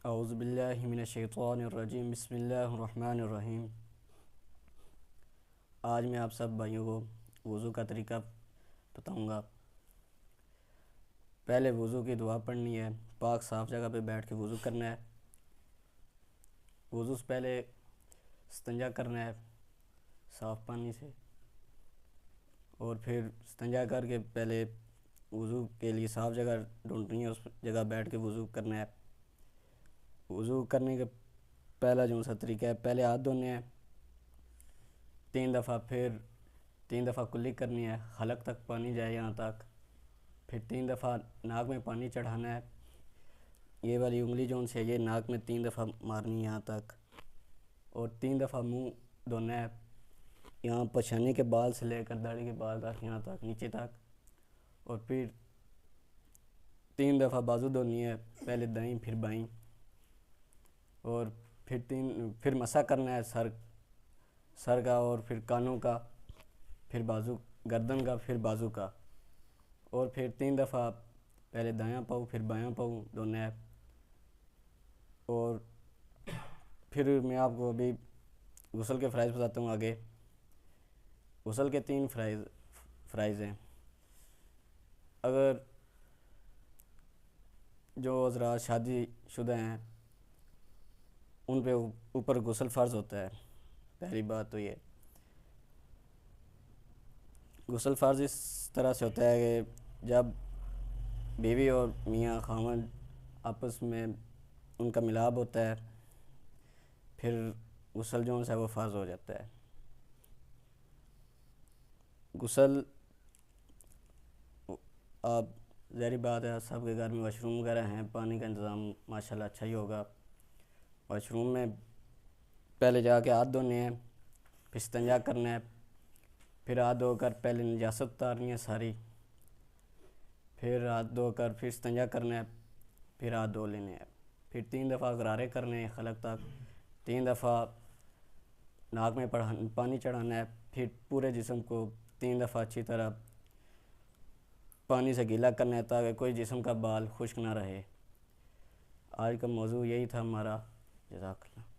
اعوذ باللہ من الشیطان الرجیم، بسم اللہ الرحمن الرحیم۔ آج میں آپ سب بھائیوں کو وضو کا طریقہ بتاؤں گا۔ پہلے وضو کی دعا پڑھنی ہے، پاک صاف جگہ پہ بیٹھ کے وضو کرنا ہے۔ وضو سے پہلے استنجا کرنا ہے صاف پانی سے، اور پھر استنجا کر کے پہلے وضو کے لیے صاف جگہ ڈھونڈنی ہے، اس جگہ بیٹھ کے وضو کرنا ہے۔ وضو کرنے کا پہلا جو سا طریقہ ہے، پہلے ہاتھ دھونے ہیں 3 دفعہ، پھر 3 دفعہ کلی کرنی ہے، حلق تک پانی جائے یہاں تک، پھر 3 دفعہ ناک میں پانی چڑھانا ہے۔ یہ والی انگلی جو سے یہ ناک میں 3 دفعہ مارنی ہے یہاں تک، اور 3 دفعہ منہ دھونا ہے، یہاں پیشانی کے بال سے لے کر داڑھی کے بال تک، یہاں تک نیچے تک، اور پھر 3 دفعہ بازو دھونی ہے، پہلے دائیں پھر بائیں، اور پھر مسح کرنا ہے سر کا، اور پھر کانوں کا، پھر بازو گردن کا، پھر بازو کا، اور پھر 3 دفعہ پہلے دایاں پاؤں پھر بایاں پاؤں دھونا ہے۔ اور پھر میں آپ کو ابھی غسل کے فرائض بتاتا ہوں آگے۔ غسل کے 3 فرائض ہیں۔ اگر جو حضرات شادی شدہ ہیں ان پہ اوپر غسل فرض ہوتا ہے۔ پہلی بات تو یہ غسل فرض اس طرح سے ہوتا ہے کہ جب بیوی اور میاں خاوند آپس میں ان کا ملاب ہوتا ہے، پھر غسل جو ہے وہ فرض ہو جاتا ہے۔ غسل آپ ظاہری بات ہے سب کے گھر میں واش روم وغیرہ ہیں، پانی کا انتظام ماشاءاللہ اچھا ہی ہوگا۔ واش روم میں پہلے جا کے ہاتھ دھونے ہیں، پھر استنجا کرنا ہے، پھر ہاتھ دھو کر پہلے نجاست اتارنی ہے ساری، پھر ہاتھ دھو کر پھر استنجا کرنا ہے، پھر ہاتھ دھو لینے ہیں، پھر 3 دفعہ غرارے کرنے ہیں حلق تک، 3 دفعہ ناک میں پانی چڑھانا ہے، پھر پورے جسم کو 3 دفعہ اچھی طرح پانی سے گیلا کرنا ہے تاکہ کوئی جسم کا بال خشک نہ رہے۔ آج کا موضوع یہی تھا ہمارا۔ جزاک اللہ۔